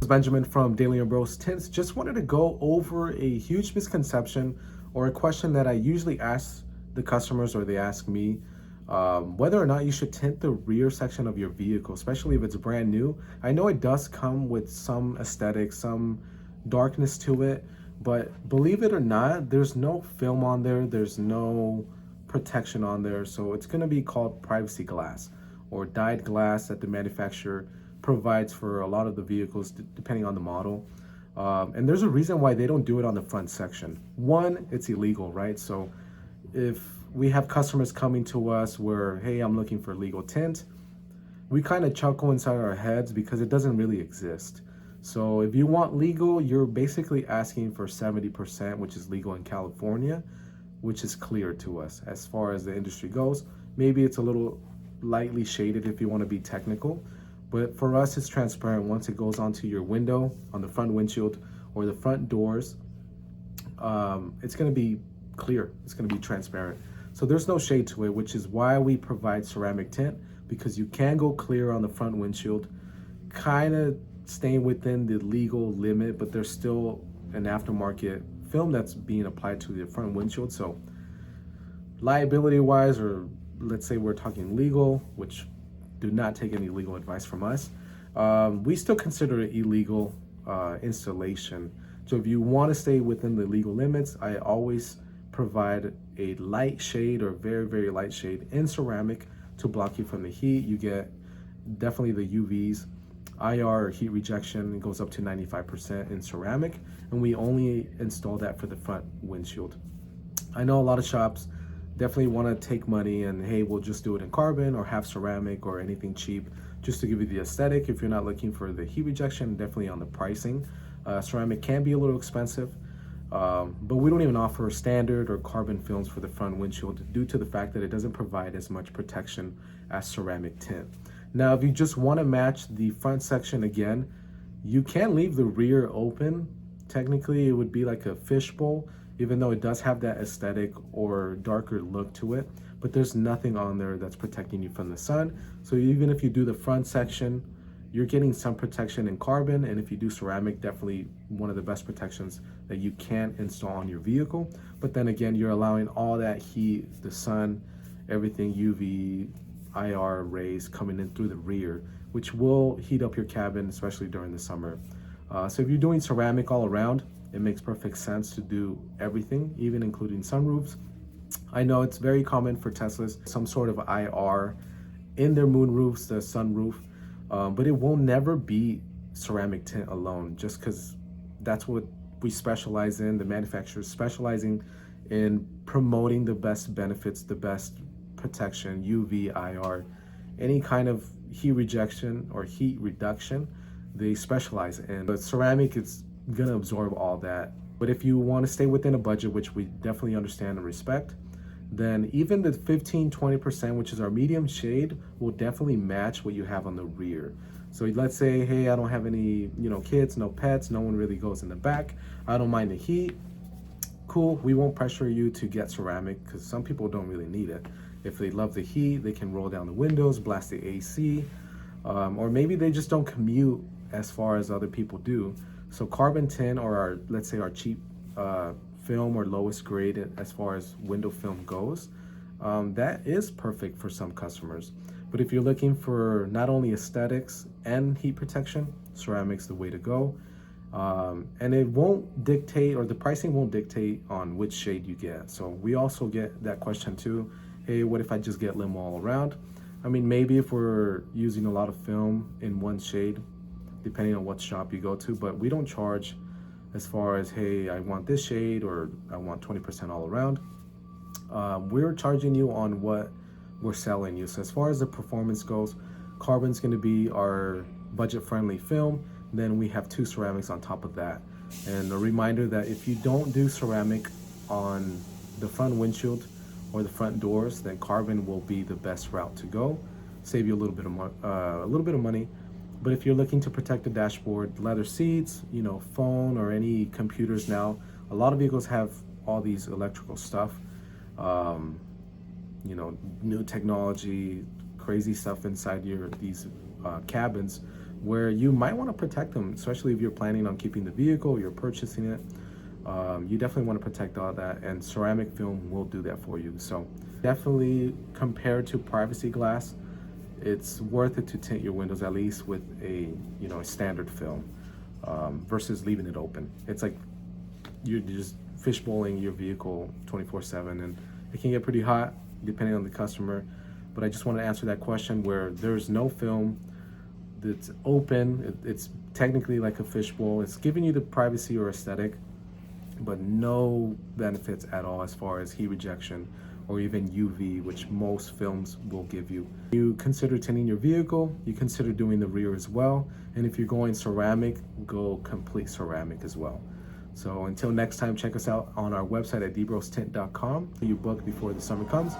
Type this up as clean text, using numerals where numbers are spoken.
Benjamin from Daily Ambrose Tints. Just wanted to go over a huge misconception or a question that I usually ask the customers or they ask me, whether or not you should tint the rear section of your vehicle, especially if it's brand new. I know it does come with some aesthetic, some darkness to it, but believe it or not, there's no film on there, there's no protection on there, so it's going to be called privacy glass or dyed glass that the manufacturer provides for a lot of the vehicles depending on the model. And there's a reason why they don't do it on the front section. One, it's illegal, right? So if we have customers coming to us where, hey, I'm looking for legal tint, we kind of chuckle inside our heads because it doesn't really exist. So if you want legal, you're basically asking for 70%, which is legal in California, which is clear to us as far as the industry goes. Maybe it's a little lightly shaded if you want to be technical, but for us, it's transparent. Once it goes onto your window, on the front windshield or the front doors, it's going to be clear. It's going to be transparent. So there's no shade to it, which is why we provide ceramic tint, because you can go clear on the front windshield, kind of staying within the legal limit, but there's still an aftermarket film that's being applied to the front windshield. So liability wise, or let's say we're talking legal, which do not take any legal advice from us, we still consider it illegal installation. So if you want to stay within the legal limits, I always provide a light shade or very, very light shade in ceramic to block you from the heat. You get definitely the UVs, IR or heat rejection. It goes up to 95% in ceramic, and we only install that for the front windshield. I know a lot of shops definitely want to take money and, hey, we'll just do it in carbon or half ceramic or anything cheap just to give you the aesthetic. If you're not looking for the heat rejection, definitely on the pricing. Ceramic can be a little expensive, but we don't even offer standard or carbon films for the front windshield due to the fact that it doesn't provide as much protection as ceramic tint. Now, if you just want to match the front section again, you can leave the rear open. Technically, it would be like a fishbowl, even though it does have that aesthetic or darker look to it, but there's nothing on there that's protecting you from the sun. So even if you do the front section, you're getting some protection in carbon, and if you do ceramic, definitely one of the best protections that you can install on your vehicle. But then again, you're allowing all that heat, the sun, everything, UV, IR rays coming in through the rear, which will heat up your cabin, especially during the summer. So if you're doing ceramic all around, it makes perfect sense to do everything, even including sunroofs. I know it's very common for Teslas, some sort of IR in their moonroofs, the sunroof, but it will never be ceramic tint alone, just because that's what we specialize in. The manufacturers specializing in promoting the best benefits, the best protection, UV, IR, any kind of heat rejection or heat reduction, they specialize in. But ceramic is gonna absorb all that. But if you want to stay within a budget, which we definitely understand and respect, then even the 15-20%, which is our medium shade, will definitely match what you have on the rear. So let's say, hey, I don't have any, kids, no pets, no one really goes in the back, I don't mind the heat. Cool, we won't pressure you to get ceramic because some people don't really need it. If they love the heat, they can roll down the windows, blast the AC, or maybe they just don't commute as far as other people do. So carbon tint, or let's say our cheap film or lowest grade as far as window film goes, that is perfect for some customers. But if you're looking for not only aesthetics and heat protection, ceramic's the way to go. And it won't dictate, or the pricing won't dictate on which shade you get. So we also get that question too. Hey, what if I just get limo all around? I mean, maybe if we're using a lot of film in one shade, depending on what shop you go to, but we don't charge as far as, hey, I want this shade or I want 20% all around. We're charging you on what we're selling you. So as far as the performance goes, carbon's gonna be our budget-friendly film. Then we have 2 ceramics on top of that. And a reminder that if you don't do ceramic on the front windshield or the front doors, then carbon will be the best route to go. Save you a little bit of money. But if you're looking to protect the dashboard, leather seats, phone or any computers now, a lot of vehicles have all these electrical stuff, new technology, crazy stuff inside these cabins. where you might want to protect them, especially if you're planning on keeping the vehicle, you're purchasing it. You definitely want to protect all that, and ceramic film will do that for you. So definitely, compared to privacy glass, it's worth it to tint your windows at least with a a standard film, versus leaving it open. It's like you're just fishbowling your vehicle 24/7, and it can get pretty hot depending on the customer. But I just want to answer that question where there's no film, that's open. It's technically like a fishbowl. It's giving you the privacy or aesthetic, but no benefits at all as far as heat rejection or even UV, which most films will give you. You consider tinting your vehicle, you consider doing the rear as well, and if you're going ceramic, go complete ceramic as well. So until next time, check us out on our website at dbrostint.com. You book before the summer comes.